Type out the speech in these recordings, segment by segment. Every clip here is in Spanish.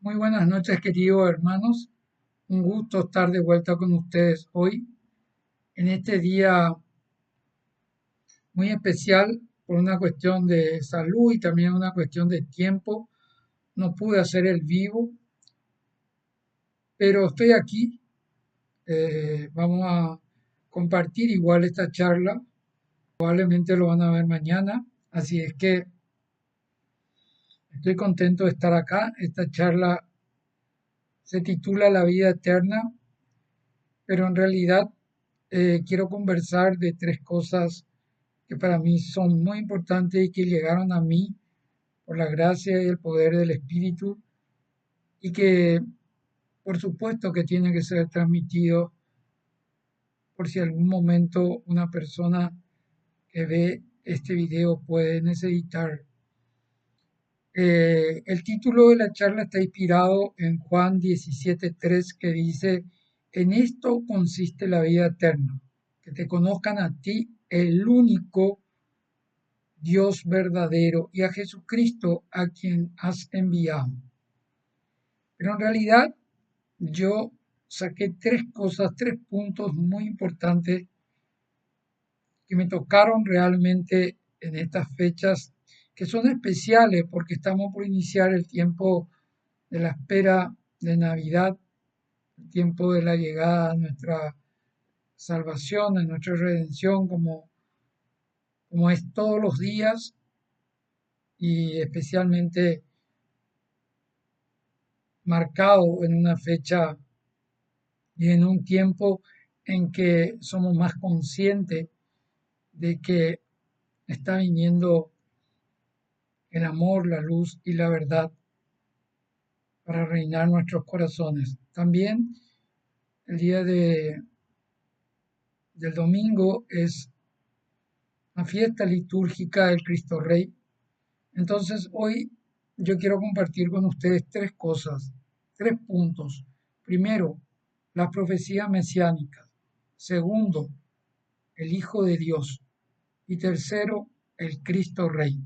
Muy buenas noches, queridos hermanos. Un gusto estar de vuelta con ustedes hoy, en este día muy especial por una cuestión de salud y también una cuestión de tiempo. No pude hacer el vivo, pero estoy aquí. Vamos a compartir igual esta charla. Probablemente lo van a ver mañana. Así es que estoy contento de estar acá. Esta charla se titula La vida eterna, pero en realidad quiero conversar de tres cosas que para mí son muy importantes y que llegaron a mí por la gracia y el poder del Espíritu y que por supuesto que tiene que ser transmitido por si algún momento una persona que ve este video puede necesitar. El título de la charla está inspirado en Juan 17:3 que dice, en esto consiste la vida eterna, que te conozcan a ti, el único Dios verdadero, y a Jesucristo a quien has enviado. Pero en realidad yo saqué tres cosas, tres puntos muy importantes que me tocaron realmente en estas fechas que son especiales porque estamos por iniciar el tiempo de la espera de Navidad, el tiempo de la llegada a nuestra salvación, a nuestra redención, como es todos los días y especialmente marcado en una fecha y en un tiempo en que somos más conscientes de que está viniendo el amor, la luz y la verdad para reinar nuestros corazones. También el día del domingo es una fiesta litúrgica del Cristo Rey. Entonces hoy yo quiero compartir con ustedes tres cosas, tres puntos. Primero, las profecías mesiánicas. Segundo, el Hijo de Dios. Y tercero, el Cristo Rey.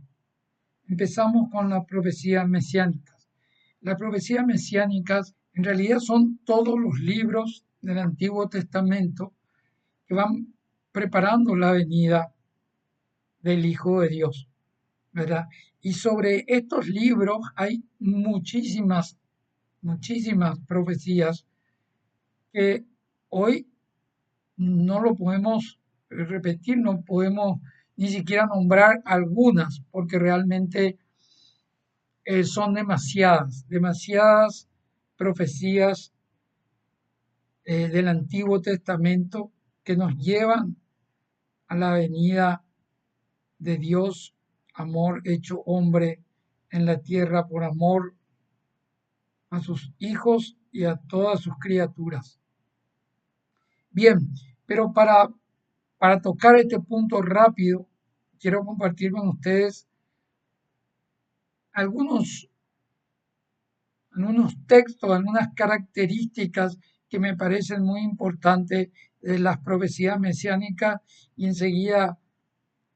Empezamos con las profecías mesiánicas. Las profecías mesiánicas en realidad son todos los libros del Antiguo Testamento que van preparando la venida del Hijo de Dios, ¿verdad? Y sobre estos libros hay muchísimas profecías que hoy no lo podemos repetir, no podemos ni siquiera nombrar algunas, porque realmente son demasiadas profecías del Antiguo Testamento que nos llevan a la venida de Dios, amor hecho hombre en la tierra por amor a sus hijos y a todas sus criaturas. Bien, pero para tocar este punto rápido, quiero compartir con ustedes algunos, algunos textos, algunas características que me parecen muy importantes de las profecías mesiánicas y enseguida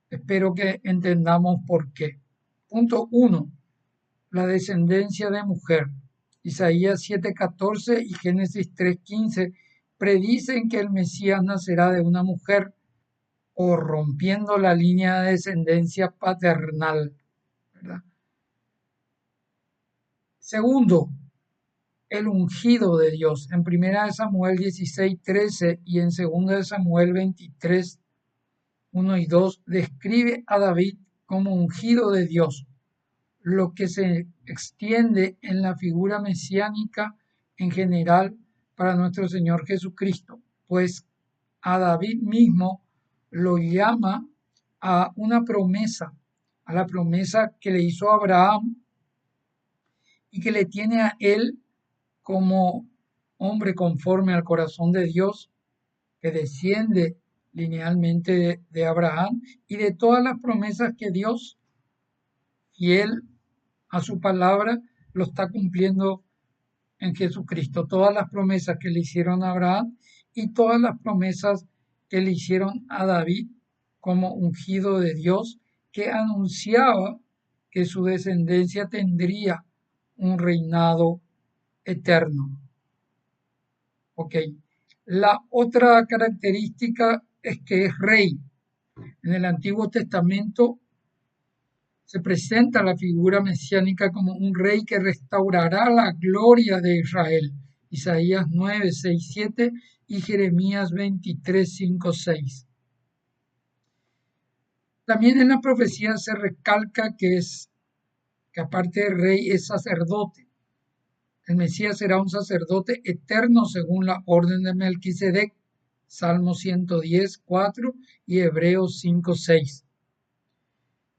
espero que entendamos por qué. Punto uno, la descendencia de mujer. Isaías 7:14 y Génesis 3:15 predicen que el Mesías nacerá de una mujer o rompiendo la línea de descendencia paternal, ¿verdad? Segundo, el ungido de Dios. En 1 Samuel 16:13 y en 2 Samuel 23, 1 y 2 describe a David como ungido de Dios, lo que se extiende en la figura mesiánica en general para nuestro Señor Jesucristo, pues a David mismo lo llama a una promesa, a la promesa que le hizo a Abraham y que le tiene a él como hombre conforme al corazón de Dios, que desciende linealmente de Abraham y de todas las promesas que Dios, fiel a su palabra, lo está cumpliendo en Jesucristo. Todas las promesas que le hicieron a Abraham y todas las promesas que le hicieron a David como ungido de Dios, que anunciaba que su descendencia tendría un reinado eterno. Ok. La otra característica es que es rey. En el Antiguo Testamento se presenta la figura mesiánica como un rey que restaurará la gloria de Israel. Isaías 9, 6, 7 y Jeremías 23, 5, 6. También en la profecía se recalca que aparte de rey es sacerdote. El Mesías será un sacerdote eterno según la orden de Melquisedec, Salmo 110, 4 y Hebreos 5, 6.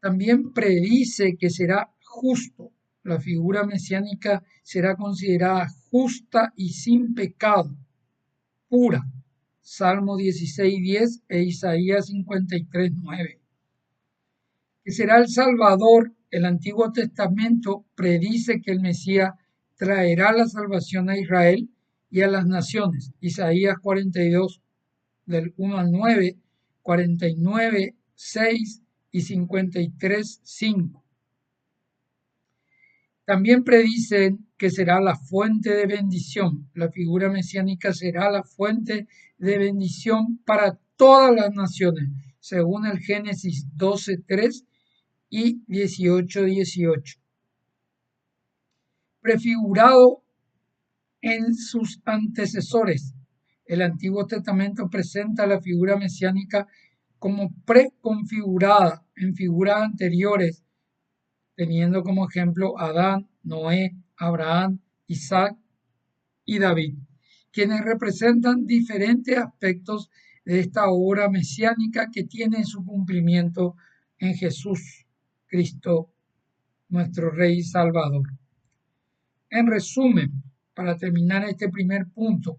También predice que será justo. La figura mesiánica será considerada justa y sin pecado, pura. Salmo 16, 10 e Isaías 53, 9. Que será el Salvador. El Antiguo Testamento predice que el Mesías traerá la salvación a Israel y a las naciones. Isaías 42, del 1 al 9, 49, 6 y 53, 5. También predicen que será la fuente de bendición. La figura mesiánica será la fuente de bendición para todas las naciones, según el Génesis 12, 3 y 18, 18. Prefigurado en sus antecesores. El Antiguo Testamento presenta la figura mesiánica como preconfigurada en figuras anteriores, teniendo como ejemplo Adán, Noé, Abraham, Isaac y David, quienes representan diferentes aspectos de esta obra mesiánica que tiene su cumplimiento en Jesús Cristo, nuestro Rey y Salvador. En resumen, para terminar este primer punto,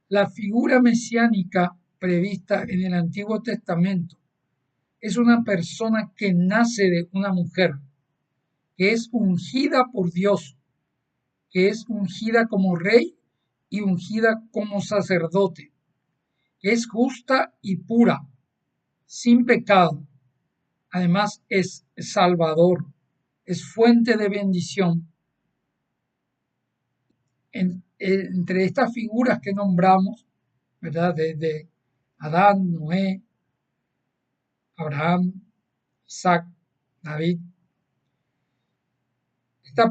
la figura mesiánica prevista en el Antiguo Testamento es una persona que nace de una mujer, que es ungida por Dios, que es ungida como rey y ungida como sacerdote, que es justa y pura, sin pecado. Además es salvador, es fuente de bendición. Entre estas figuras que nombramos, ¿verdad? Desde Adán, Noé, Abraham, Isaac, David, está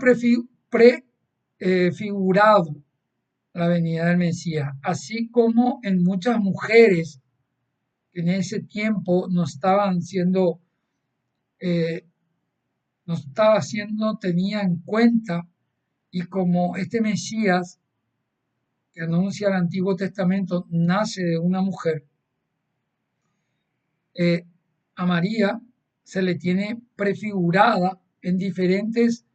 prefigurado la venida del Mesías, así como en muchas mujeres que en ese tiempo no estaban siendo, no estaba siendo tenida en cuenta, y como este Mesías que anuncia el Antiguo Testamento nace de una mujer, a María se le tiene prefigurada en diferentes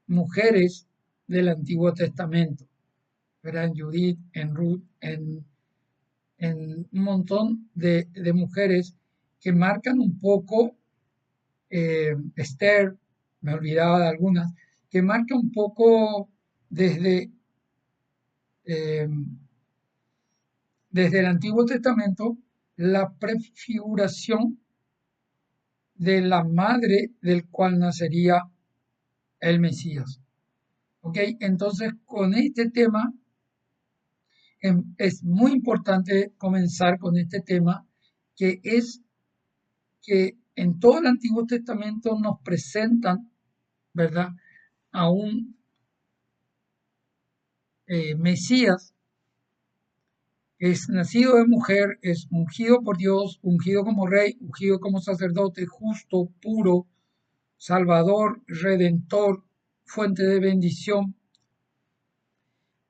mujeres del Antiguo Testamento, ¿verdad? En Judith, en Ruth, en un montón de mujeres que marcan un poco, Esther, me olvidaba de algunas, que marca un poco desde, eh, desde el Antiguo Testamento la prefiguración de la madre del cual nacería el Mesías. ¿Ok? Entonces, con este tema, es muy importante comenzar con este tema, que es que en todo el Antiguo Testamento nos presentan, ¿verdad?, a un Mesías que es nacido de mujer, es ungido por Dios, ungido como rey, ungido como sacerdote, justo, puro, salvador, redentor, fuente de bendición.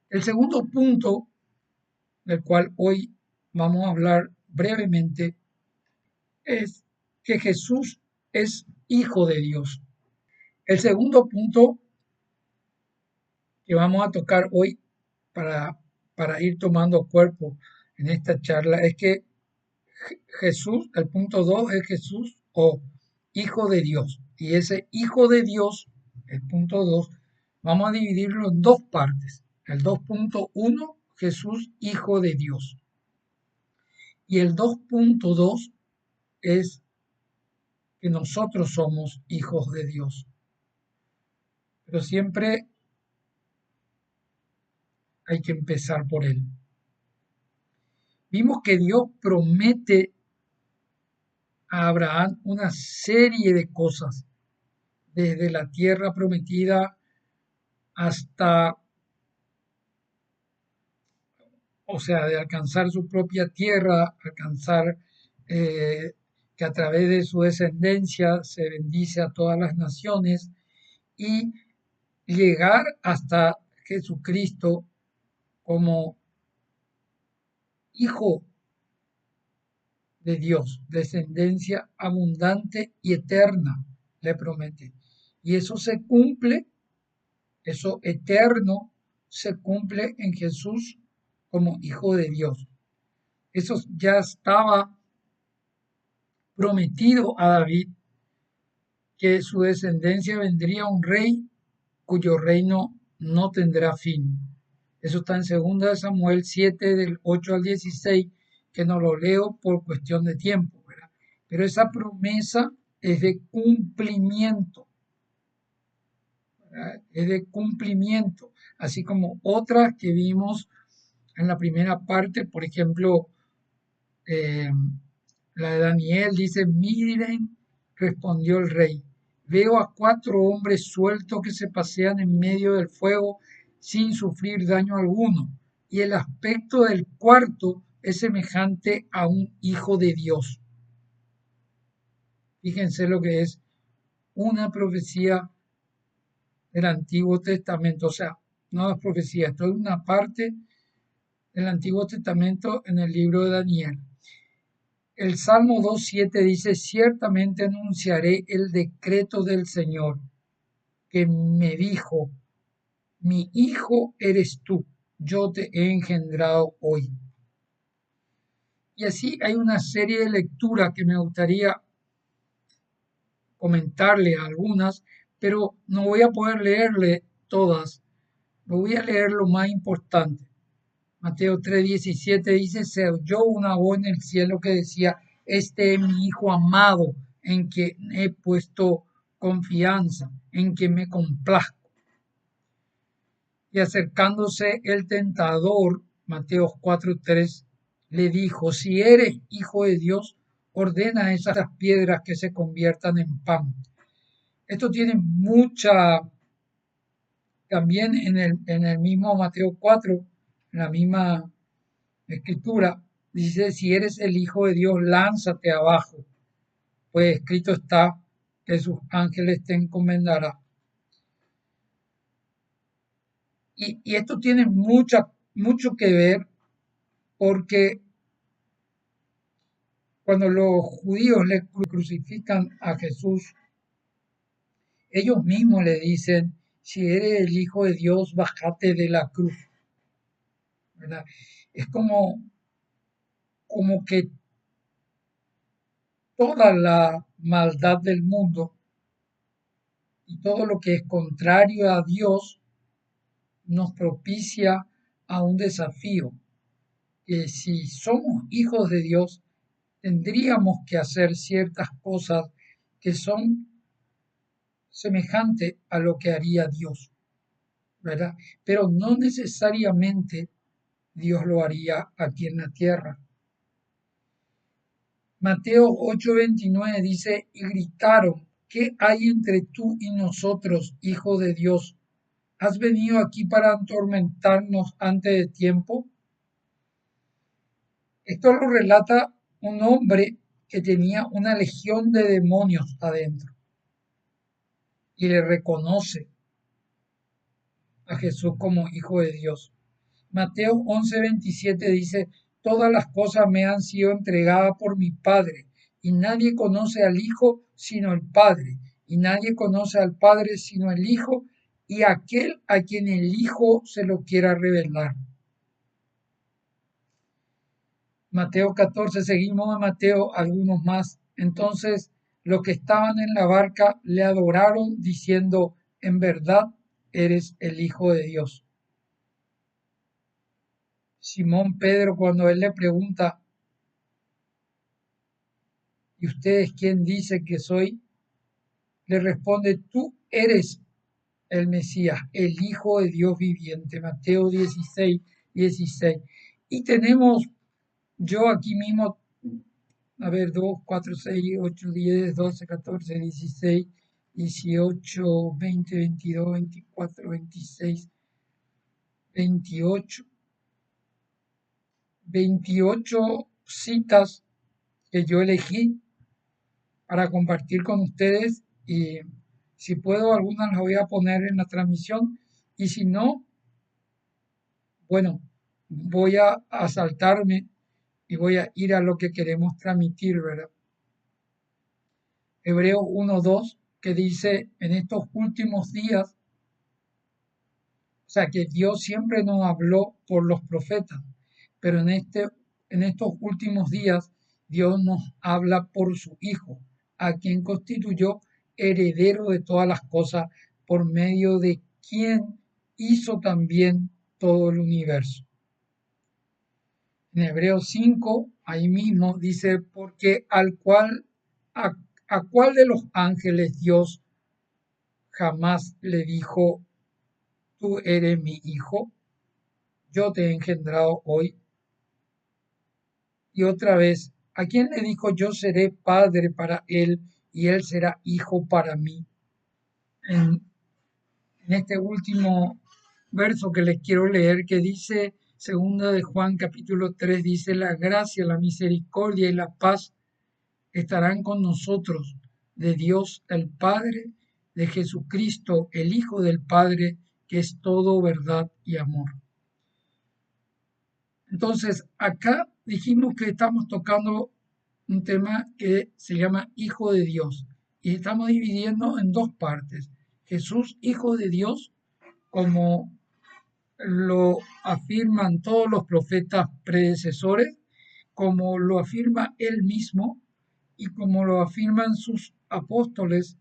El segundo punto, del cual hoy vamos a hablar brevemente, es que Jesús es hijo de Dios. El segundo punto que vamos a tocar hoy para, ir tomando cuerpo en esta charla es que Jesús, el punto 2 es Jesús o hijo de Dios. Y ese hijo de Dios, el punto 2, vamos a dividirlo en dos partes. El 2.1, Jesús hijo de Dios. Y el 2.2 es que nosotros somos hijos de Dios. Pero siempre hay que empezar por él. Vimos que Dios promete a Abraham una serie de cosas, desde la tierra prometida hasta, o sea, de alcanzar su propia tierra, alcanzar que a través de su descendencia se bendice a todas las naciones y llegar hasta Jesucristo como hijo de Dios, descendencia abundante y eterna, le promete. Y eso se cumple, eso eterno, se cumple en Jesús como hijo de Dios. Eso ya estaba prometido a David, que su descendencia vendría un rey cuyo reino no tendrá fin. Eso está en 2 Samuel 7 del 8 al 16, que no lo leo por cuestión de tiempo, ¿verdad? Pero esa promesa es de cumplimiento, ¿verdad? Es de cumplimiento, así como otras que vimos en la primera parte, por ejemplo, eh, la de Daniel dice, miren, respondió el rey, veo a 4 hombres sueltos que se pasean en medio del fuego sin sufrir daño alguno, y el aspecto del cuarto es semejante a un hijo de Dios. Fíjense lo que es una profecía del Antiguo Testamento, o sea, no es profecía, esto es una parte del Antiguo Testamento en el libro de Daniel. El Salmo 2.7 dice, ciertamente anunciaré el decreto del Señor, que me dijo, mi hijo eres tú, yo te he engendrado hoy. Y así hay una serie de lecturas que me gustaría comentarle algunas, pero no voy a poder leerle todas. Me voy a leer lo más importante. Mateo 3:17 dice, se oyó una voz en el cielo que decía, este es mi hijo amado, en que he puesto confianza, en que me complazco. Y acercándose el tentador, Mateo 4:3, le dijo, si eres hijo de Dios, ordena a esas piedras que se conviertan en pan. Esto tiene mucha, también en el mismo Mateo 4, en la misma escritura, dice, si eres el hijo de Dios, lánzate abajo, pues escrito está que sus ángeles te encomendará. Y esto tiene mucho que ver porque cuando los judíos le crucifican a Jesús, ellos mismos le dicen, si eres el hijo de Dios, bájate de la cruz, ¿verdad? Es como que toda la maldad del mundo y todo lo que es contrario a Dios nos propicia a un desafío, que si somos hijos de Dios, tendríamos que hacer ciertas cosas que son semejantes a lo que haría Dios, ¿verdad? Pero no necesariamente Dios lo haría aquí en la tierra. Mateo 8:29 dice, y gritaron, ¿qué hay entre tú y nosotros, hijo de Dios? ¿Has venido aquí para atormentarnos antes de tiempo? Esto lo relata un hombre que tenía una legión de demonios adentro y le reconoce a Jesús como hijo de Dios. Mateo 11:27 dice, todas las cosas me han sido entregadas por mi Padre, y nadie conoce al Hijo sino el Padre, y nadie conoce al Padre sino el Hijo, y aquel a quien el Hijo se lo quiera revelar. Mateo 14, seguimos a Mateo, algunos más. Entonces los que estaban en la barca le adoraron diciendo, en verdad eres el Hijo de Dios. Simón Pedro, cuando él le pregunta, ¿y ustedes quién dice que soy? Le responde, tú eres el Mesías, el Hijo de Dios viviente, Mateo 16, 16. Y tenemos, yo aquí mismo, a ver, 2, 4, 6, 8, 10, 12, 14, 16, 18, 20, 22, 24, 26, 28, 28 citas que yo elegí para compartir con ustedes y si puedo algunas las voy a poner en la transmisión y si no, bueno, voy a saltarme y voy a ir a lo que queremos transmitir, ¿verdad? Hebreos 1:2 que dice en estos últimos días, o sea que Dios siempre nos habló por los profetas, pero en estos últimos días Dios nos habla por su Hijo, a quien constituyó heredero de todas las cosas, por medio de quien hizo también todo el universo. En Hebreos 5, ahí mismo dice, porque a cuál de los ángeles Dios jamás le dijo, tú eres mi hijo, yo te he engendrado hoy. Y otra vez, ¿a quién le dijo, yo seré padre para él y él será hijo para mí? En este último verso que les quiero leer, que dice, segunda de Juan capítulo 3, dice, la gracia, la misericordia y la paz estarán con nosotros, de Dios el Padre, de Jesucristo, el Hijo del Padre, que es todo verdad y amor. Entonces, acá dijimos que estamos tocando un tema que se llama Hijo de Dios y estamos dividiendo en dos partes. Jesús, Hijo de Dios, como lo afirman todos los profetas predecesores, como lo afirma él mismo y como lo afirman sus apóstoles,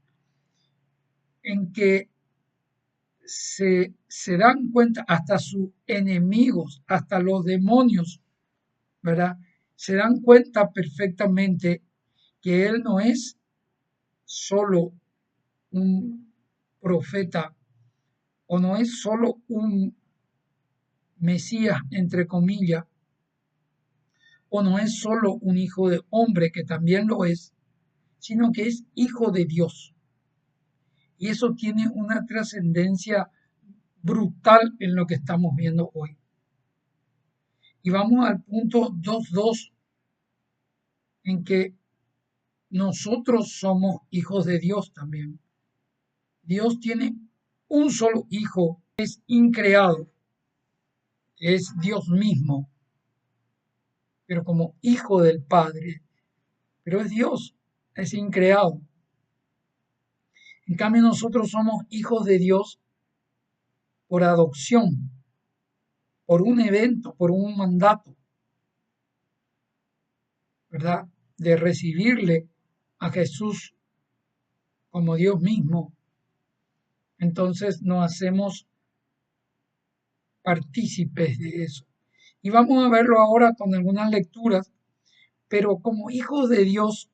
en que se dan cuenta hasta sus enemigos, hasta los demonios, ¿verdad? Se dan cuenta perfectamente que él no es solo un profeta o no es solo un Mesías, entre comillas, o no es solo un hijo de hombre, que también lo es, sino que es hijo de Dios. Y eso tiene una trascendencia brutal en lo que estamos viendo hoy. Y vamos al punto 2.2, en que nosotros somos hijos de Dios también. Dios tiene un solo hijo, es increado, que es Dios mismo, pero como hijo del Padre, pero es Dios, es increado. En cambio, nosotros somos hijos de Dios por adopción, por un evento, por un mandato, ¿verdad? De recibirle a Jesús como Dios mismo. Entonces nos hacemos partícipes de eso. Y vamos a verlo ahora con algunas lecturas, pero como hijos de Dios,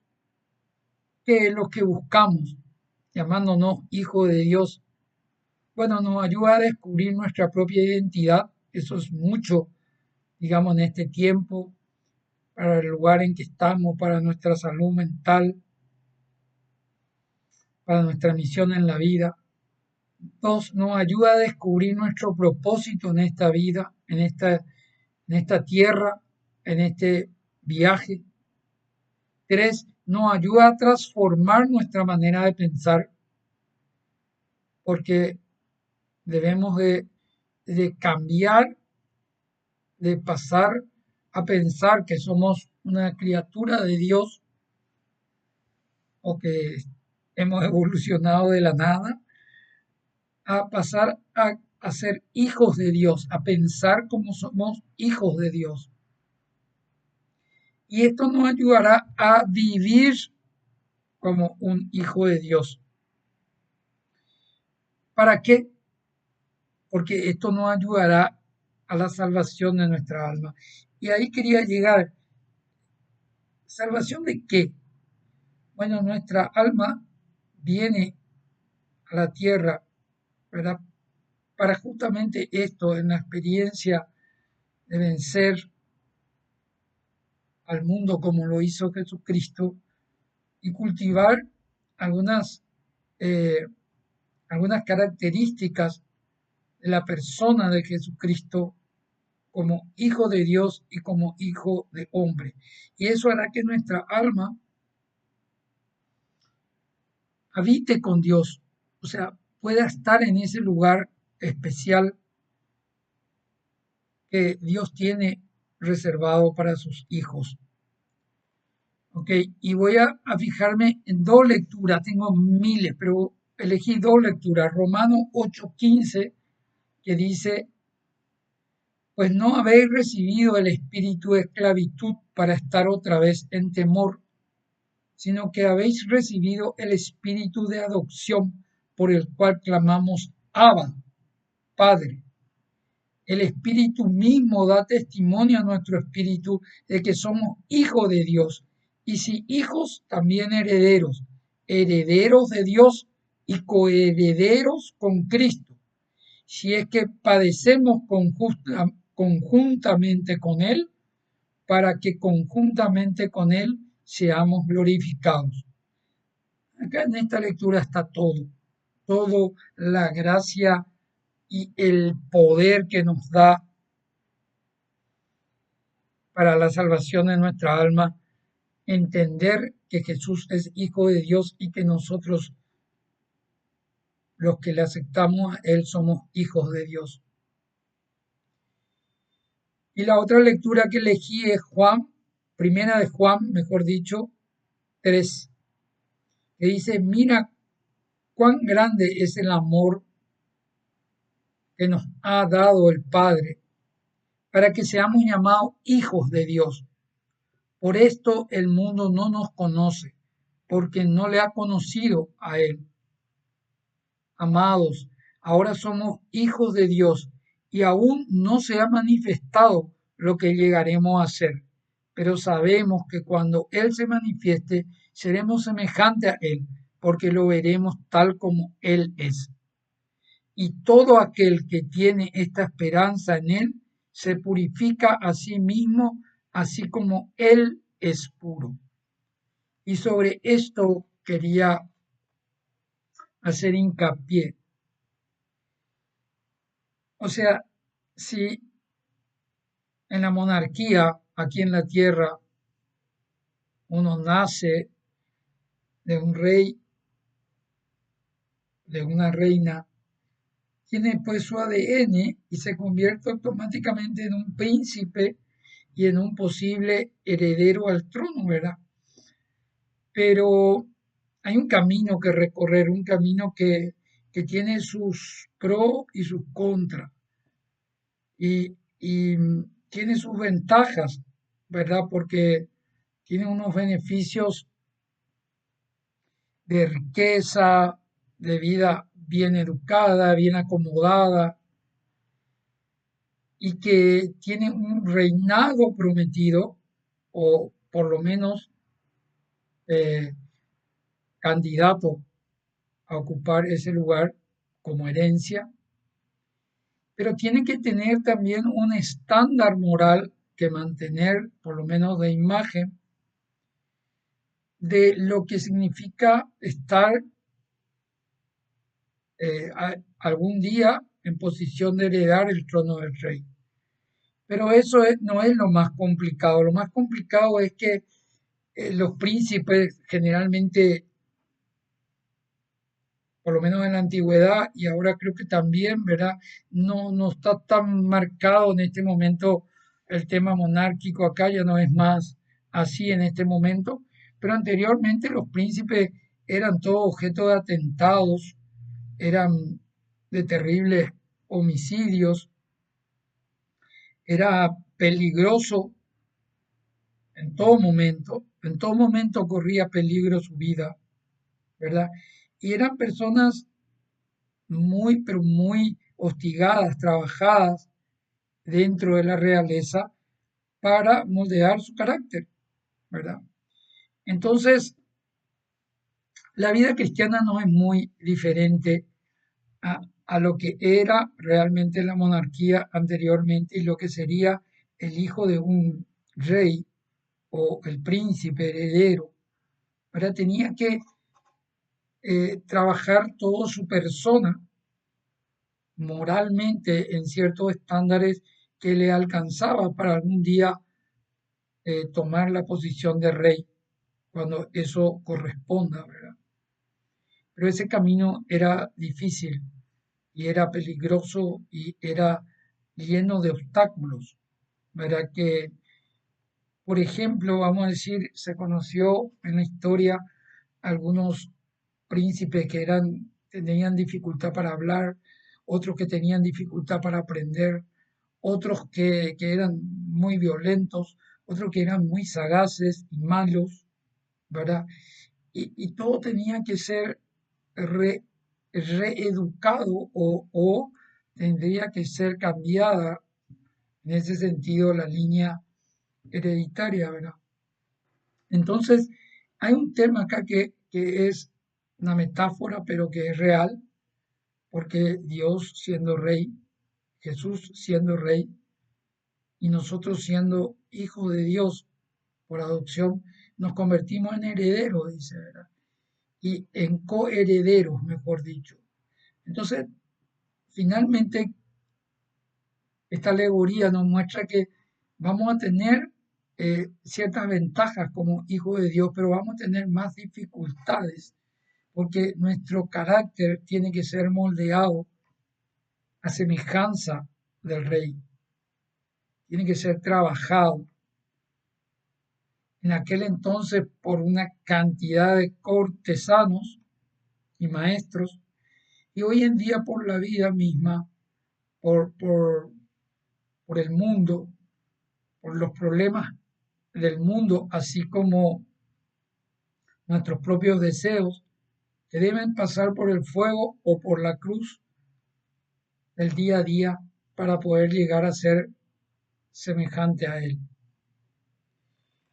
¿qué es lo que buscamos? Llamándonos hijos de Dios. Bueno, nos ayuda a descubrir nuestra propia identidad. Eso es mucho, digamos, en este tiempo, para el lugar en que estamos, para nuestra salud mental, para nuestra misión en la vida. Dos, nos ayuda a descubrir nuestro propósito en esta vida, en esta tierra, en este viaje. Tres, nos ayuda a transformar nuestra manera de pensar, porque debemos de cambiar, de pasar a pensar que somos una criatura de Dios o que hemos evolucionado de la nada, a pasar a ser hijos de Dios, a pensar como somos hijos de Dios. Y esto nos ayudará a vivir como un hijo de Dios. ¿Para qué? Porque esto nos ayudará a la salvación de nuestra alma. Y ahí quería llegar. ¿Salvación de qué? Bueno, nuestra alma viene a la tierra ¿verdad? Para justamente esto, en la experiencia de vencer al mundo como lo hizo Jesucristo y cultivar algunas, eh, algunas características de la persona de Jesucristo como hijo de Dios y como hijo de hombre. Y eso hará que nuestra alma habite con Dios, o sea, pueda estar en ese lugar especial que Dios tiene reservado para sus hijos. Ok, y voy a fijarme en dos lecturas, tengo miles, pero elegí dos lecturas. Romanos 8:15, que dice, pues no habéis recibido el espíritu de esclavitud para estar otra vez en temor, sino que habéis recibido el espíritu de adopción por el cual clamamos Abba, Padre. El espíritu mismo da testimonio a nuestro espíritu de que somos hijos de Dios, y si hijos, también herederos, herederos de Dios y coherederos con Cristo, si es que padecemos conjuntamente con Él, para que conjuntamente con Él seamos glorificados. Acá en esta lectura está todo la gracia y el poder que nos da para la salvación de nuestra alma, entender que Jesús es Hijo de Dios y que nosotros, los que le aceptamos a Él, somos hijos de Dios. Y la otra lectura que elegí es Juan, primera de Juan, mejor dicho, 3, que dice, mira cuán grande es el amor que nos ha dado el Padre para que seamos llamados hijos de Dios. Por esto el mundo no nos conoce, porque no le ha conocido a Él. Amados, ahora somos hijos de Dios y aún no se ha manifestado lo que llegaremos a ser, pero sabemos que cuando Él se manifieste, seremos semejantes a Él, porque lo veremos tal como Él es. Y todo aquel que tiene esta esperanza en Él se purifica a sí mismo, así como Él es puro. Y sobre esto quería hacer hincapié. O sea, si en la monarquía, aquí en la tierra, uno nace de un rey, de una reina, tiene pues su ADN y se convierte automáticamente en un príncipe y en un posible heredero al trono, ¿verdad? Pero hay un camino que recorrer, un camino que tiene sus pros y sus contras y tiene sus ventajas, ¿verdad? Porque tiene unos beneficios de riqueza, de vida bien educada, bien acomodada, y que tiene un reinado prometido, o por lo menos eh, candidato a ocupar ese lugar como herencia, pero tiene que tener también un estándar moral que mantener, por lo menos de imagen, de lo que significa estar algún día en posición de heredar el trono del rey. Pero eso no es lo más complicado. Lo más complicado es que los príncipes generalmente, por lo menos en la antigüedad y ahora creo que también, ¿verdad? No está tan marcado en este momento el tema monárquico acá, ya no es más así en este momento, pero anteriormente los príncipes eran todo objeto de atentados, eran de terribles homicidios, era peligroso en todo momento corría peligro su vida, ¿verdad? Y eran personas muy, pero muy hostigadas, trabajadas dentro de la realeza para moldear su carácter, ¿verdad? Entonces, la vida cristiana no es muy diferente a lo que era realmente la monarquía anteriormente y lo que sería el hijo de un rey o el príncipe heredero. Ahora tenía que trabajar toda su persona moralmente en ciertos estándares que le alcanzaba para algún día tomar la posición de rey, cuando eso corresponda, ¿verdad? Pero ese camino era difícil y era peligroso y era lleno de obstáculos, ¿verdad? Que, por ejemplo, vamos a decir, se conoció en la historia algunos príncipes que tenían dificultad para hablar, otros que tenían dificultad para aprender, otros que eran muy violentos, otros que eran muy sagaces y malos, ¿verdad? Y todo tenía que ser re- reeducado o tendría que ser cambiada en ese sentido la línea hereditaria, ¿verdad? Entonces, hay un tema acá que es una metáfora, pero que es real, porque Dios siendo rey, Jesús siendo rey, y nosotros siendo hijos de Dios por adopción, nos convertimos en herederos, dice, ¿verdad? Y en coherederos, mejor dicho. Entonces, finalmente, esta alegoría nos muestra que vamos a tener ciertas ventajas como hijos de Dios, pero vamos a tener más dificultades porque nuestro carácter tiene que ser moldeado a semejanza del rey, tiene que ser trabajado. En aquel entonces, por una cantidad de cortesanos y maestros, y hoy en día por la vida misma, por, por, por el mundo, por los problemas del mundo, así como nuestros propios deseos, que deben pasar por el fuego o por la cruz del día a día para poder llegar a ser semejante a Él.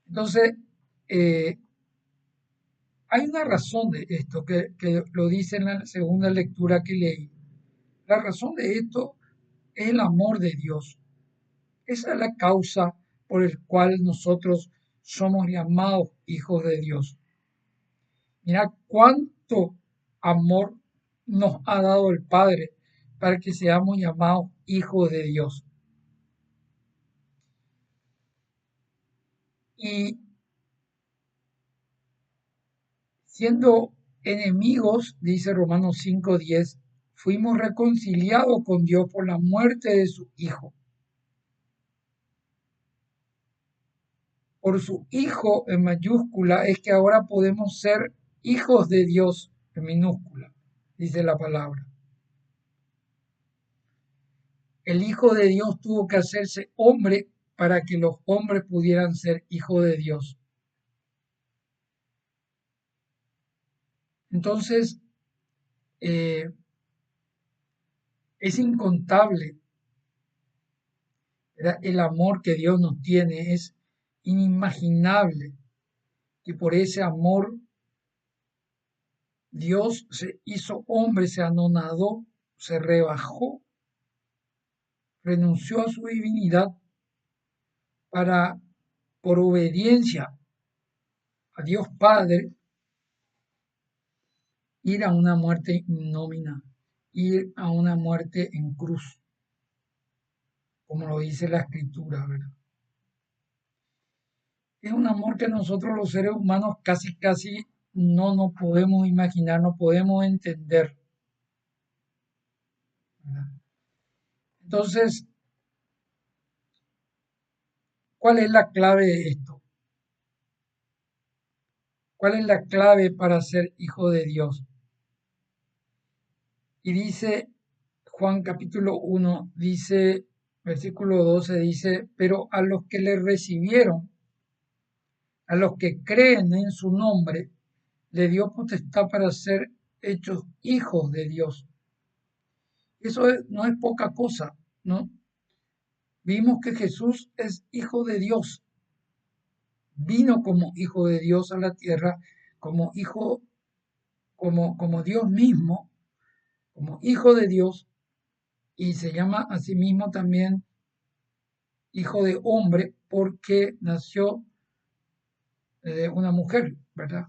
Entonces, eh, hay una razón de esto, que lo dice en la segunda lectura que leí. La razón de esto es el amor de Dios. Esa es la causa por el cual nosotros somos llamados hijos de Dios. Mira cuánto amor nos ha dado el Padre para que seamos llamados hijos de Dios. Y siendo enemigos, dice Romanos 5:10, fuimos reconciliados con Dios por la muerte de su Hijo. Por su Hijo en mayúscula es que ahora podemos ser hijos de Dios en minúscula, dice la palabra. El Hijo de Dios tuvo que hacerse hombre para que los hombres pudieran ser hijos de Dios. Entonces, eh, es incontable, ¿verdad? El amor que Dios nos tiene, es inimaginable que por ese amor Dios se hizo hombre, se anonadó, se rebajó, renunció a su divinidad para, por obediencia a Dios Padre, ir a una muerte ignomina, ir a una muerte en cruz, como lo dice la Escritura, ¿verdad? Es un amor que nosotros los seres humanos casi no nos podemos imaginar, no podemos entender, ¿verdad? Entonces, ¿cuál es la clave de esto? ¿Cuál es la clave para ser hijo de Dios? Y dice Juan capítulo 1, dice, versículo 12, dice, pero a los que le recibieron, a los que creen en su nombre, le dio potestad para ser hechos hijos de Dios. Eso no es poca cosa, ¿no? Vimos que Jesús es hijo de Dios, vino como hijo de Dios a la tierra, como hijo, como Dios mismo, como hijo de Dios y se llama a sí mismo también hijo de hombre porque nació de una mujer, ¿verdad?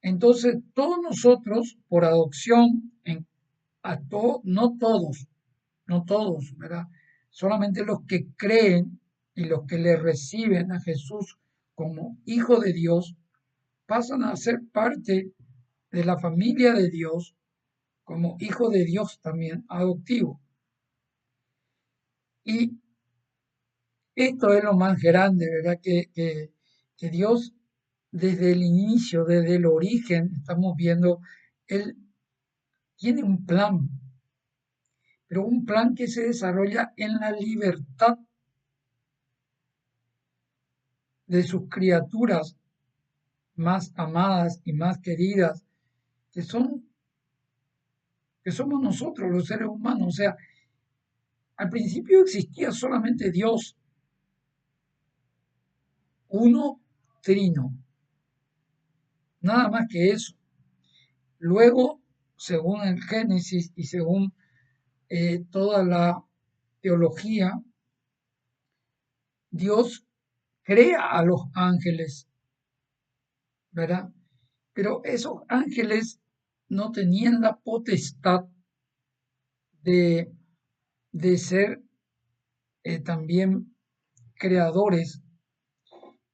Entonces, todos nosotros, por adopción, no todos, no todos, ¿verdad? Solamente los que creen y los que le reciben a Jesús como hijo de Dios, pasan a ser parte de la familia de Dios como hijo de Dios también adoptivo. Y esto es lo más grande, ¿verdad? Que Dios desde el inicio, desde el origen, estamos viendo, Él tiene un plan, pero un plan que se desarrolla en la libertad de sus criaturas más amadas y más queridas, que son, que somos nosotros, los seres humanos. O sea, al principio existía solamente Dios, uno trino, nada más que eso. Luego, según el Génesis y según toda la teología, Dios crea a los ángeles, ¿verdad? Pero esos ángeles no tenían la potestad de, de ser también creadores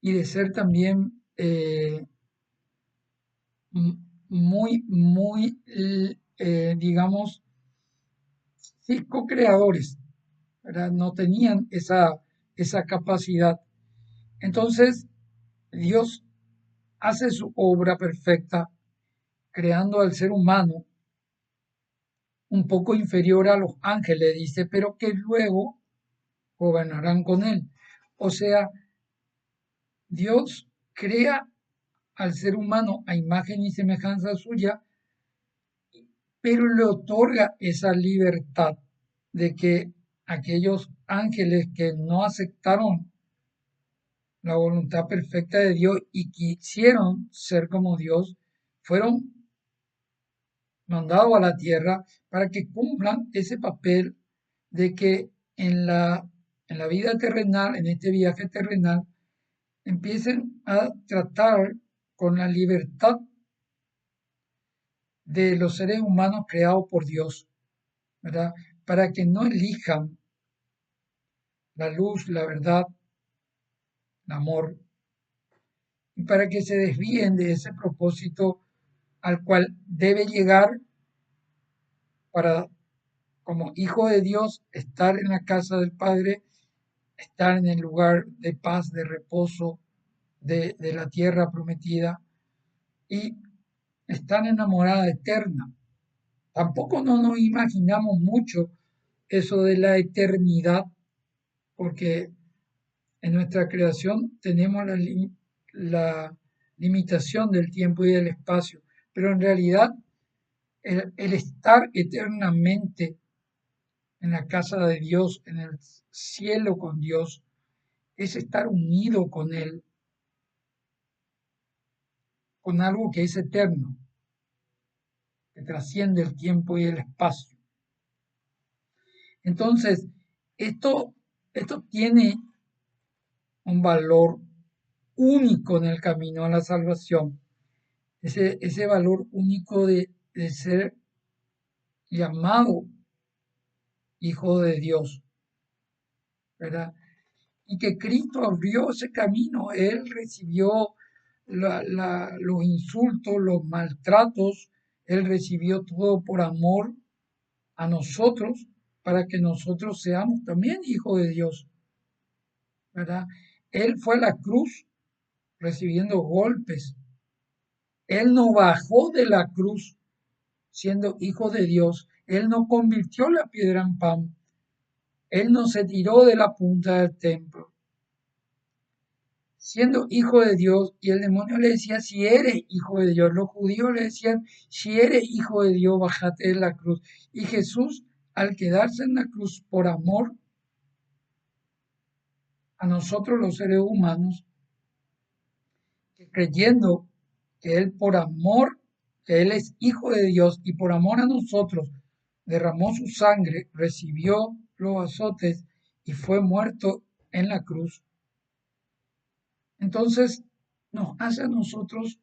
y de ser también muy, digamos, sí, co-creadores, ¿verdad? No tenían esa capacidad. Entonces, Dios hace su obra perfecta creando al ser humano un poco inferior a los ángeles, dice, pero que luego gobernarán con él. O sea, Dios crea al ser humano a imagen y semejanza suya, pero le otorga esa libertad de que aquellos ángeles que no aceptaron la voluntad perfecta de Dios y quisieron ser como Dios, fueron mandados a la tierra para que cumplan ese papel de que en la vida terrenal, en este viaje terrenal, empiecen a tratar con la libertad de los seres humanos creados por Dios, ¿verdad? Para que no elijan la luz, la verdad, el amor, y para que se desvíen de ese propósito al cual debe llegar para, como hijo de Dios, estar en la casa del Padre, estar en el lugar de paz, de reposo, de la tierra prometida y estar enamorada eterna. Tampoco no nos imaginamos mucho eso de la eternidad, porque en nuestra creación tenemos la limitación del tiempo y del espacio, pero en realidad el estar eternamente en la casa de Dios, en el cielo con Dios, es estar unido con Él, con algo que es eterno, que trasciende el tiempo y el espacio. Entonces, esto, esto tiene un valor único en el camino a la salvación, ese valor único de ser llamado hijo de Dios, ¿verdad? Y que Cristo abrió ese camino, Él recibió los insultos, los maltratos, Él recibió todo por amor a nosotros, para que nosotros seamos también hijos de Dios, ¿verdad? Él fue a la cruz recibiendo golpes, Él no bajó de la cruz siendo hijo de Dios, Él no convirtió la piedra en pan, Él no se tiró de la punta del templo, siendo hijo de Dios, y el demonio le decía, si eres hijo de Dios, los judíos le decían, si eres hijo de Dios, bájate de la cruz. Y Jesús, al quedarse en la cruz por amor a nosotros los seres humanos, que creyendo que Él por amor, que Él es hijo de Dios y por amor a nosotros, derramó su sangre, recibió los azotes y fue muerto en la cruz, entonces nos hace a nosotros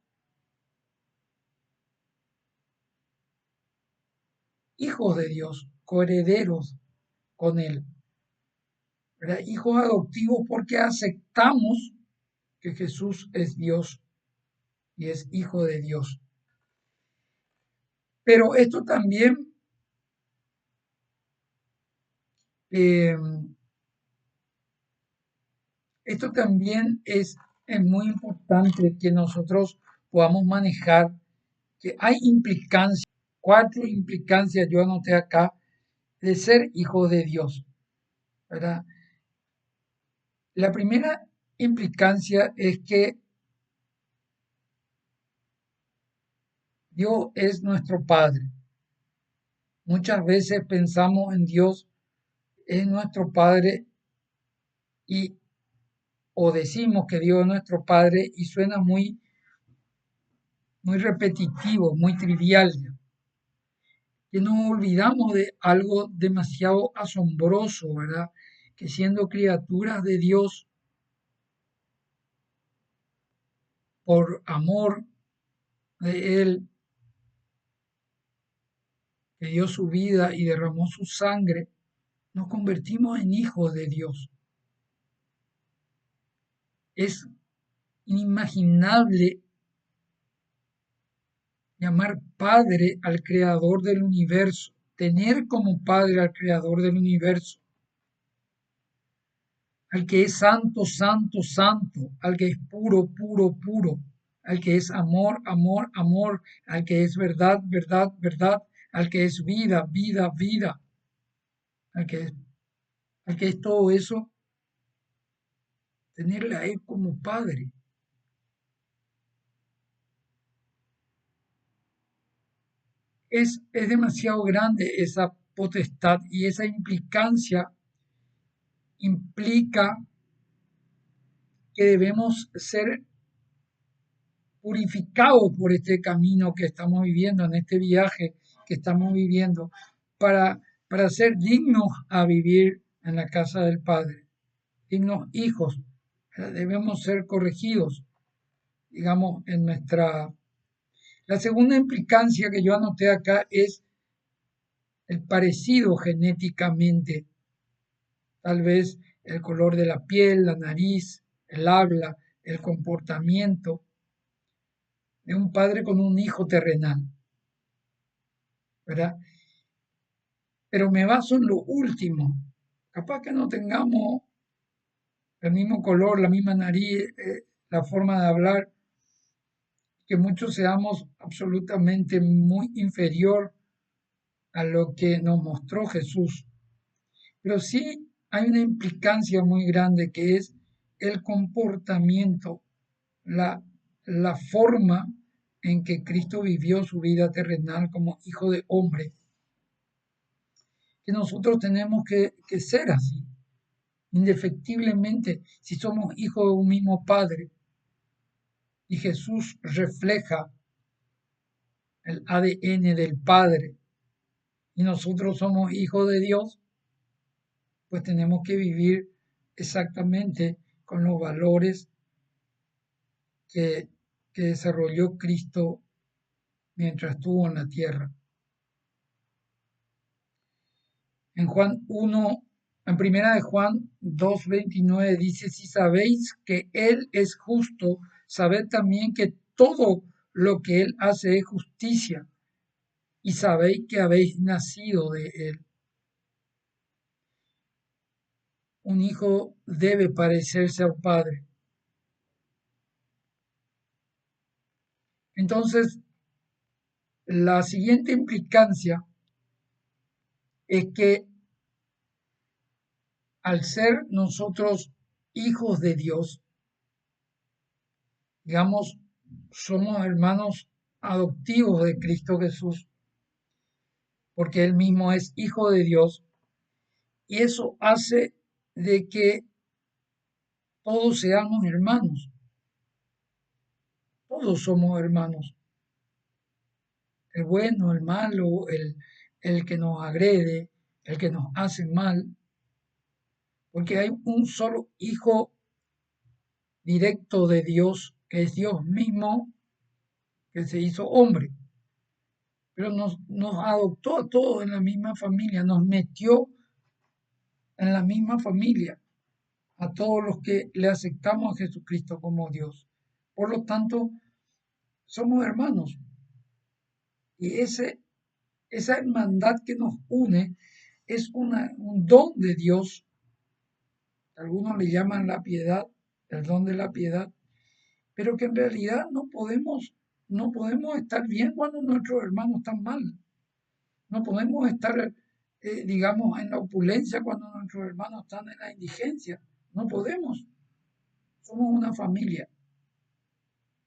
hijos de Dios, coherederos con Él, ¿verdad? Hijos adoptivos porque aceptamos que Jesús es Dios y es hijo de Dios. Pero eh, esto también es muy importante que nosotros podamos manejar, que hay implicancias, 4 implicancias yo anoté acá de ser hijo de Dios, ¿verdad? La primera implicancia es que Dios es nuestro Padre. Muchas veces pensamos en Dios es nuestro Padre y o decimos que Dios es nuestro Padre y suena muy repetitivo, muy trivial, que nos olvidamos de algo demasiado asombroso, ¿verdad? Que siendo criaturas de Dios, por amor de Él, que dio su vida y derramó su sangre, nos convertimos en hijos de Dios. Es inimaginable llamar Padre al Creador del universo, tener como Padre al Creador del universo, al que es santo, santo, santo, al que es puro, puro, puro, al que es amor, amor, amor, al que es verdad, verdad, verdad, al que es vida, vida, vida, al que es, al que es todo eso, tenerle a Él como Padre. Es demasiado grande esa potestad y esa implicancia implica que debemos ser purificados por este camino que estamos viviendo, en este viaje que estamos viviendo, para ser dignos a vivir en la casa del Padre, dignos hijos. Debemos ser corregidos, digamos, en nuestra... La segunda implicancia que yo anoté acá es el parecido genéticamente, tal vez el color de la piel, la nariz, el habla, el comportamiento de un padre con un hijo terrenal, ¿verdad? Pero me baso en lo último. Capaz que no tengamos el mismo color, la misma nariz, la forma de hablar, que muchos seamos absolutamente muy inferior a lo que nos mostró Jesús. Pero sí hay una implicancia muy grande que es el comportamiento, la, la forma en que Cristo vivió su vida terrenal como hijo de hombre, que nosotros tenemos que ser así, indefectiblemente, si somos hijos de un mismo Padre y Jesús refleja el ADN del Padre y nosotros somos hijos de Dios, pues tenemos que vivir exactamente con los valores que, que desarrolló Cristo mientras estuvo en la tierra. En Juan 1, en primera de Juan 2:29 dice, si sabéis que Él es justo, sabed también que todo lo que Él hace es justicia, y sabéis que habéis nacido de Él. Un hijo debe parecerse al padre. Entonces, la siguiente implicancia es que al ser nosotros hijos de Dios, digamos, somos hermanos adoptivos de Cristo Jesús, porque Él mismo es hijo de Dios, y eso hace de que todos seamos hermanos, todos somos hermanos, el bueno, el malo, el que nos agrede, el que nos hace mal, porque hay un solo Hijo directo de Dios, que es Dios mismo, que se hizo hombre, pero nos adoptó a todos en la misma familia, nos metió en la misma familia, a todos los que le aceptamos a Jesucristo como Dios. Por lo tanto, somos hermanos. Y esa hermandad que nos une es un don de Dios. Algunos le llaman la piedad, el don de la piedad, pero que en realidad no podemos estar bien cuando nuestros hermanos están mal. No podemos estar, digamos, en la opulencia cuando nuestros hermanos están en la indigencia. No podemos. Somos una familia.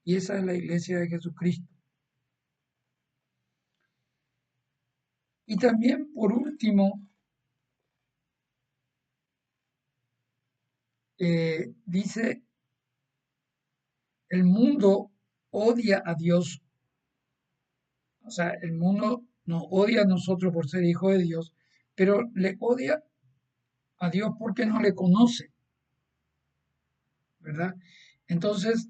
Y esa es la iglesia de Jesucristo. Y también, por último, dice, el mundo odia a Dios. O sea, el mundo nos odia a nosotros por ser hijos de Dios, pero le odia a Dios porque no le conoce, ¿verdad? Entonces,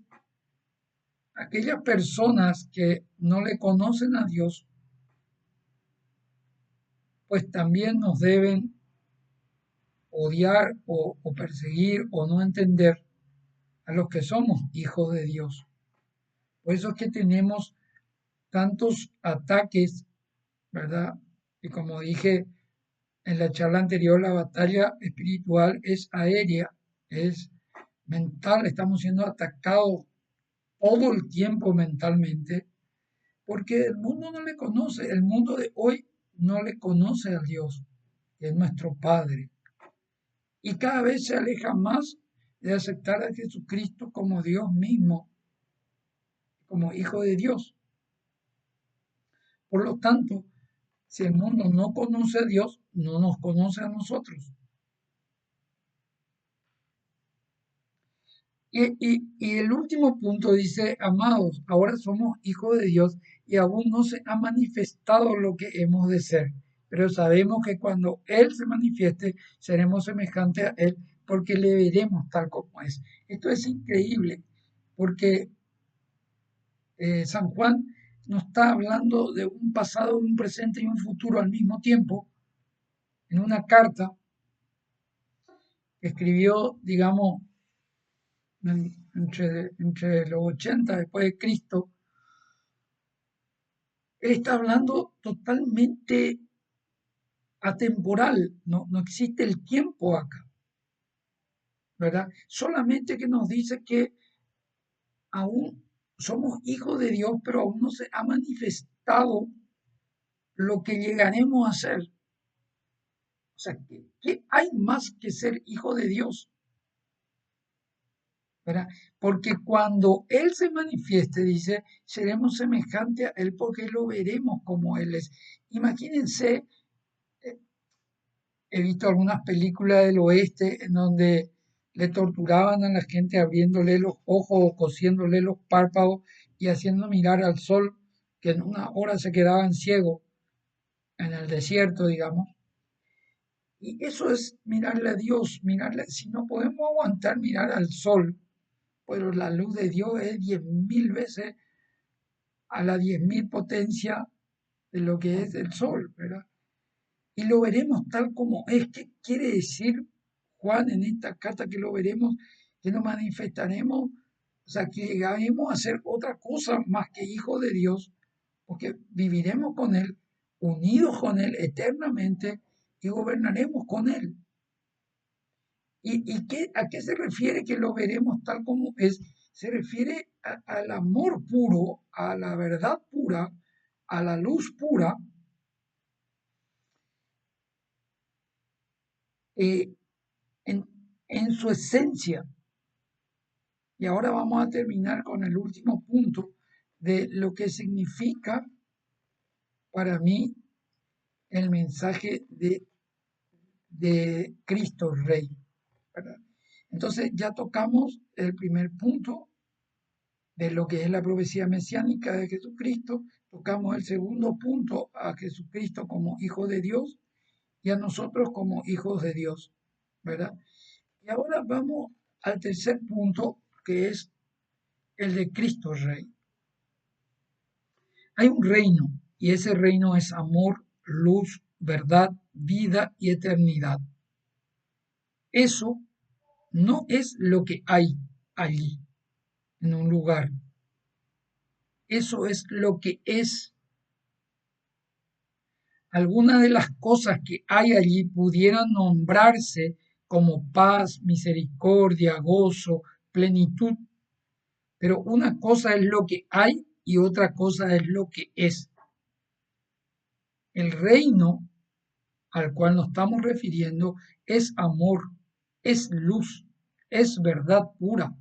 aquellas personas que no le conocen a Dios, pues también nos deben odiar o perseguir o no entender a los que somos hijos de Dios. Por eso es que tenemos tantos ataques, ¿verdad? Y como dije en la charla anterior, la batalla espiritual es aérea, es mental, estamos siendo atacados todo el tiempo mentalmente, porque el mundo no le conoce, el mundo de hoy no le conoce a Dios, que es nuestro Padre, y cada vez se aleja más de aceptar a Jesucristo como Dios mismo, como Hijo de Dios. Por lo tanto, si el mundo no conoce a Dios, no nos conoce a nosotros. Y el último punto dice, amados, ahora somos hijos de Dios y aún no se ha manifestado lo que hemos de ser, pero sabemos que cuando Él se manifieste, seremos semejantes a Él porque le veremos tal como es. Esto es increíble porque San Juan nos está hablando de un pasado, un presente y un futuro al mismo tiempo en una carta que escribió, digamos, entre los 80 después de Cristo. Él está hablando totalmente atemporal, no existe el tiempo acá, ¿verdad? Solamente que nos dice que aún somos hijos de Dios, pero aún no se ha manifestado lo que llegaremos a ser. O sea, ¿qué hay más que ser hijo de Dios? ¿Verdad? Porque cuando Él se manifieste, dice, seremos semejantes a Él porque lo veremos como Él es. Imagínense, eh, he visto algunas películas del oeste en donde le torturaban a la gente abriéndole los ojos o cosiéndole los párpados y haciendo mirar al sol, que en una hora se quedaban ciegos en el desierto, digamos. Y eso es mirarle a Dios, mirarle, si no podemos aguantar mirar al sol, pero la luz de Dios es 10.000 veces a la 10.000 potencia de lo que es el sol, ¿verdad? Y lo veremos tal como es. ¿Qué quiere decir Juan en esta carta? Que lo veremos, que nos manifestaremos, o sea, que llegaremos a ser otra cosa más que hijos de Dios, porque viviremos con Él, unidos con Él eternamente y gobernaremos con Él. ¿A qué se refiere que lo veremos tal como es? Se refiere al amor puro, a la verdad pura, a la luz pura, eh, en, en su esencia. Y ahora vamos a terminar con el último punto de lo que significa para mí el mensaje de Cristo Rey, ¿verdad? Entonces ya tocamos el primer punto de lo que es la profecía mesiánica de Jesucristo, tocamos el segundo punto, a Jesucristo como Hijo de Dios y a nosotros como hijos de Dios, ¿verdad? Y ahora vamos al tercer punto, que es el de Cristo Rey. Hay un reino y ese reino es amor, luz, verdad, vida y eternidad. Eso no es lo que hay allí, en un lugar. Eso es lo que es. Algunas de las cosas que hay allí pudieran nombrarse como paz, misericordia, gozo, plenitud, pero una cosa es lo que hay y otra cosa es lo que es. El reino al cual nos estamos refiriendo es amor, es luz, es verdad pura.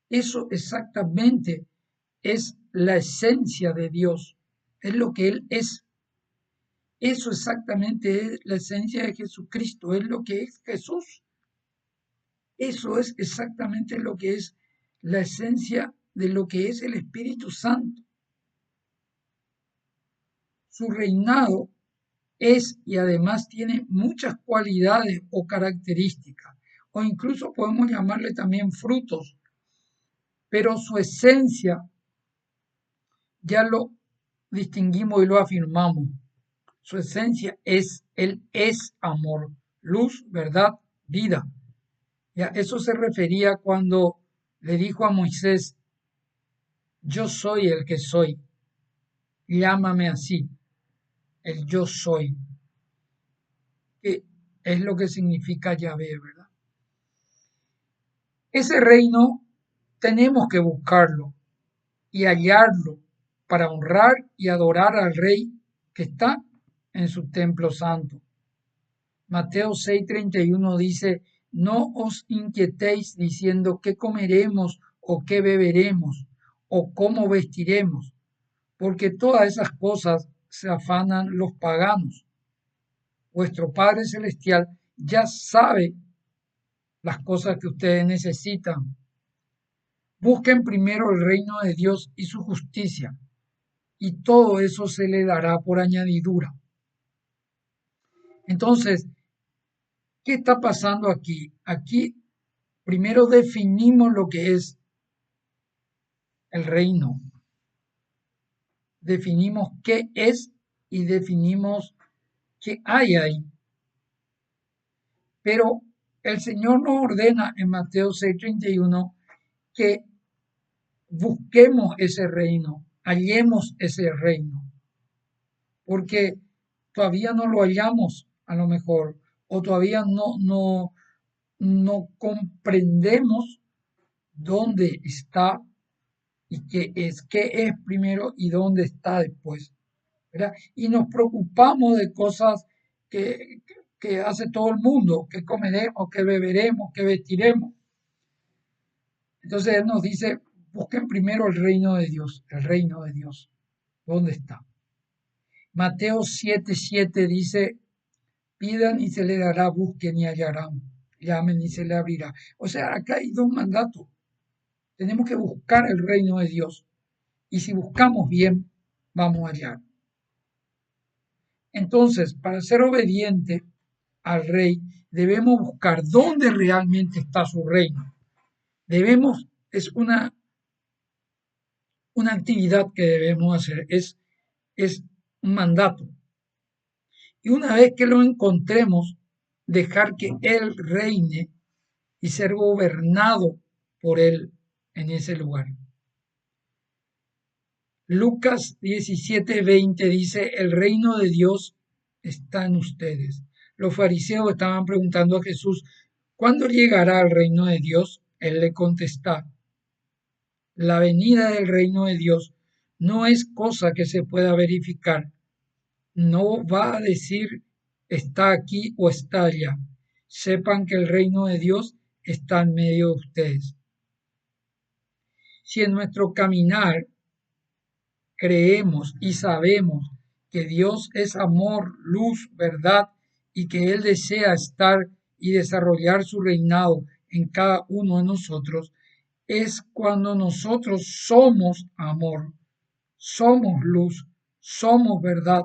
Eso exactamente es la esencia de Dios, es lo que Él es. Eso exactamente es la esencia de Jesucristo, es lo que es Jesús. Eso es exactamente lo que es la esencia de lo que es el Espíritu Santo. Su reinado es y además tiene muchas cualidades o características, o incluso podemos llamarle también frutos, pero su esencia ya lo distinguimos y lo afirmamos. Su esencia es, Él es amor, luz, verdad, vida. Ya, eso se refería cuando le dijo a Moisés, yo soy el que soy, llámame así, el yo soy, que es lo que significa Yahvé, ¿verdad? Ese reino tenemos que buscarlo y hallarlo para honrar y adorar al Rey que está en su templo santo. Mateo 6:31 dice, no os inquietéis diciendo qué comeremos o qué beberemos o cómo vestiremos, porque todas esas cosas se afanan los paganos. Vuestro Padre Celestial ya sabe las cosas que ustedes necesitan. Busquen primero el reino de Dios y su justicia, y todo eso se le dará por añadidura. Entonces, ¿qué está pasando aquí? Aquí primero definimos lo que es el reino, definimos qué es y definimos qué hay ahí. Pero el Señor nos ordena en Mateo 6:31 que busquemos ese reino, hallemos ese reino, porque todavía no lo hallamos a lo mejor, o todavía no comprendemos dónde está y qué es primero y dónde está después, ¿verdad? Y nos preocupamos de cosas que, que hace todo el mundo, que comeremos, que beberemos, que vestiremos. Entonces Él nos dice, busquen primero el reino de Dios, el reino de Dios. ¿Dónde está? Mateo 7:7 dice, pidan y se les dará, busquen y hallarán, llamen y se les abrirá. O sea, acá hay dos mandatos. Tenemos que buscar el reino de Dios. Y si buscamos bien, vamos a hallar. Entonces, para ser obediente al rey, debemos buscar dónde realmente está su reino. Debemos, es una actividad que debemos hacer, es un mandato. Y una vez que lo encontremos, dejar que Él reine y ser gobernado por Él en ese lugar. Lucas 17:20 dice, el reino de Dios está en ustedes. Los fariseos estaban preguntando a Jesús, ¿cuándo llegará el reino de Dios? Él le contesta, la venida del reino de Dios no es cosa que se pueda verificar. No va a decir está aquí o está allá. Sepan que el reino de Dios está en medio de ustedes. Si en nuestro caminar creemos y sabemos que Dios es amor, luz, verdad y que Él desea estar y desarrollar su reinado en cada uno de nosotros, es cuando nosotros somos amor, somos luz, somos verdad.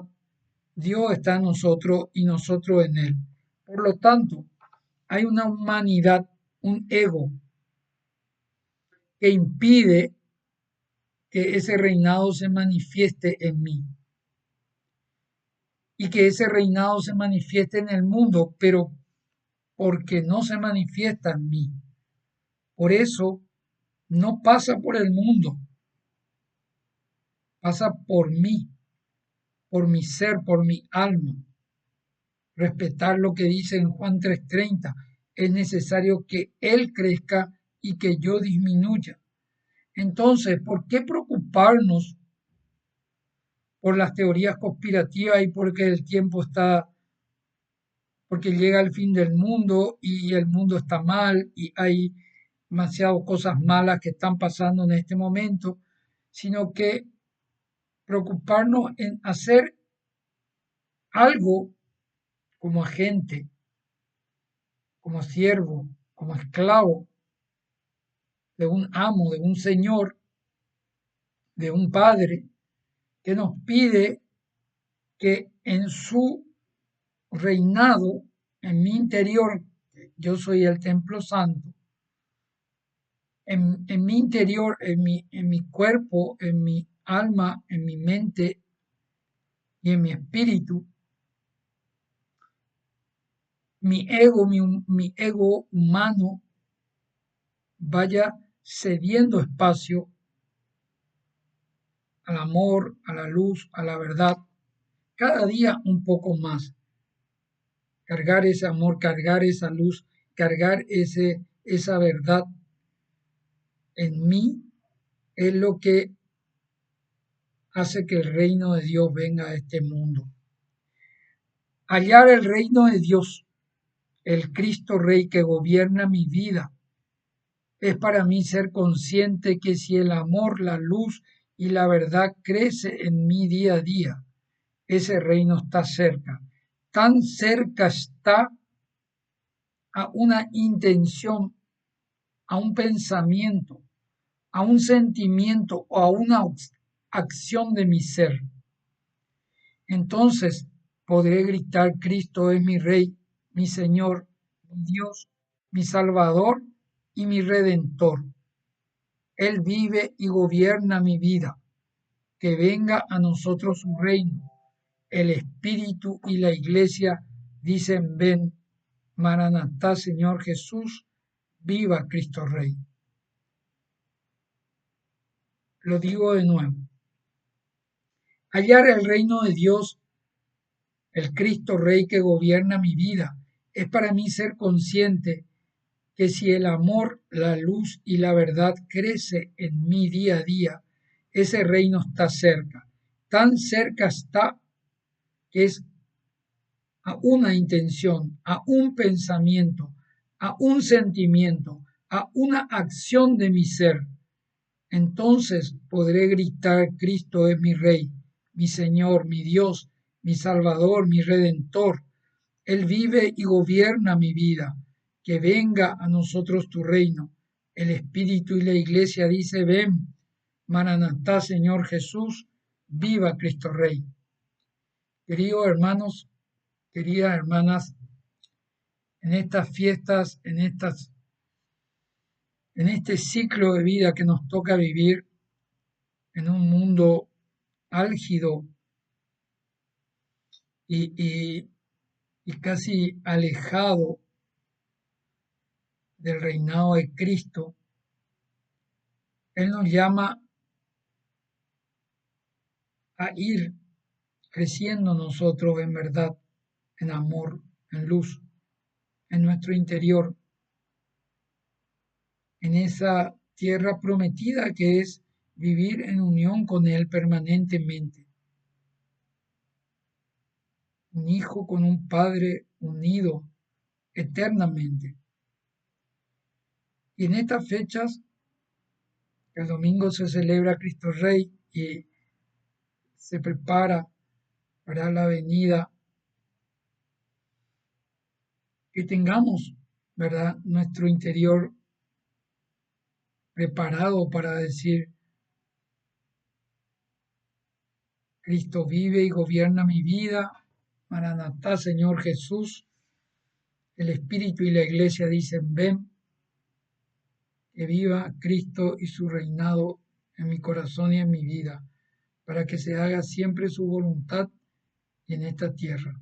Dios está en nosotros y nosotros en Él. Por lo tanto, hay una humanidad, un ego, que impide que ese reinado se manifieste en mí y que ese reinado se manifieste en el mundo, pero porque no se manifiesta en mí. Por eso no pasa por el mundo, pasa por mí, por mi ser, por mi alma. Respetar lo que dice en Juan 3:30. Es necesario que Él crezca y que yo disminuya. Entonces, ¿por qué preocuparnos por las teorías conspirativas y porque el tiempo está, porque llega el fin del mundo y el mundo está mal y hay demasiadas cosas malas que están pasando en este momento, sino que preocuparnos en hacer algo como agente, como siervo, como esclavo de un amo, de un señor, de un padre, que nos pide que en su reinado, en mi interior, yo soy el templo santo, en mi interior, en mi cuerpo, en mi alma, en mi mente y en mi espíritu, mi ego humano vaya cediendo espacio al amor, a la luz, a la verdad, cada día un poco más. Cargar ese amor, cargar esa luz, cargar esa verdad en mí es lo que hace que el reino de Dios venga a este mundo. Hallar el reino de Dios, el Cristo Rey que gobierna mi vida, es para mí ser consciente que si el amor, la luz y la verdad crece en mí día a día, ese reino está cerca. Tan cerca está a una intención, a un pensamiento, a un sentimiento o a una acción de mi ser. Entonces podré gritar, Cristo es mi Rey, mi Señor, mi Dios, mi Salvador y mi Redentor. Él vive y gobierna mi vida. Que venga a nosotros su reino. El Espíritu y la Iglesia dicen, ven, Maranatá, Señor Jesús, viva Cristo Rey. Lo digo de nuevo. Hallar el reino de Dios, el Cristo Rey que gobierna mi vida, es para mí ser consciente que si el amor, la luz y la verdad crece en mí día a día, ese reino está cerca. Tan cerca está que es a una intención, a un pensamiento, a un sentimiento, a una acción de mi ser. Entonces podré gritar, Cristo es mi Rey, mi Señor, mi Dios, mi Salvador, mi Redentor. Él vive y gobierna mi vida. Que venga a nosotros tu reino. El Espíritu y la Iglesia dice, ven, Maranatá, Señor Jesús, viva Cristo Rey. Queridos hermanos, queridas hermanas, en estas fiestas, en este ciclo de vida que nos toca vivir en un mundo álgido y casi alejado del reinado de Cristo, Él nos llama a ir creciendo nosotros en verdad, en amor, en luz, en nuestro interior, en esa tierra prometida que es vivir en unión con Él permanentemente. Un hijo con un padre unido eternamente. Y en estas fechas, el domingo se celebra Cristo Rey y se prepara para la venida, que tengamos, ¿verdad?, nuestro interior preparado para decir, Cristo vive y gobierna mi vida. Maranatá, Señor Jesús. El Espíritu y la Iglesia dicen, ven, que viva Cristo y su reinado en mi corazón y en mi vida, para que se haga siempre su voluntad y en esta tierra.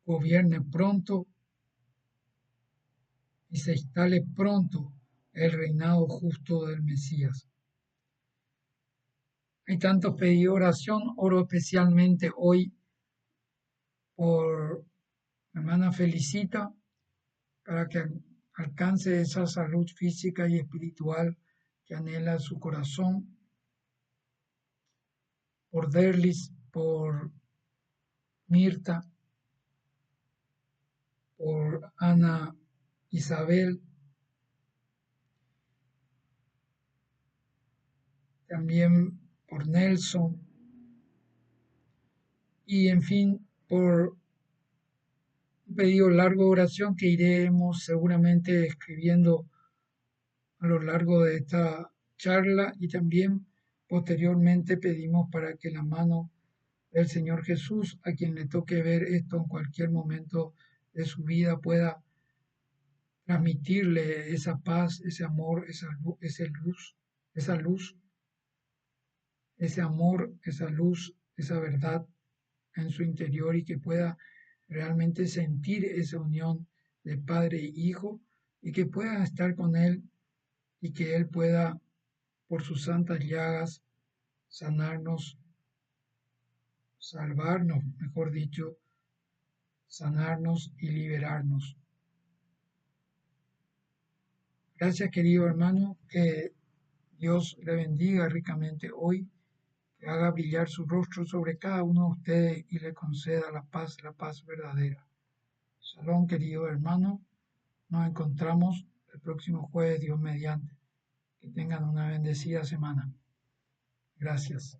Gobierne pronto y se instale pronto el reinado justo del Mesías. Hay tantos pedidos de oración, oro especialmente hoy por mi hermana Felicita, para que alcance esa salud física y espiritual que anhela su corazón, por Derlis, por Mirta, por Ana Isabel, también por Nelson, y en fin, por un pedido largo de oración que iremos seguramente escribiendo a lo largo de esta charla, y también posteriormente pedimos para que la mano del Señor Jesús, a quien le toque ver esto en cualquier momento de su vida, pueda transmitirle esa paz, ese amor, esa luz, ese amor, esa luz, esa verdad en su interior, y que pueda realmente sentir esa unión de padre e hijo, y que pueda estar con él, y que él pueda, por sus santas llagas, sanarnos, salvarnos, mejor dicho, sanarnos y liberarnos. Gracias, querido hermano, que Dios le bendiga ricamente hoy, que haga brillar su rostro sobre cada uno de ustedes y le conceda la paz verdadera. Shalom, querido hermano. Nos encontramos el próximo jueves, Dios mediante. Que tengan una bendecida semana. Gracias.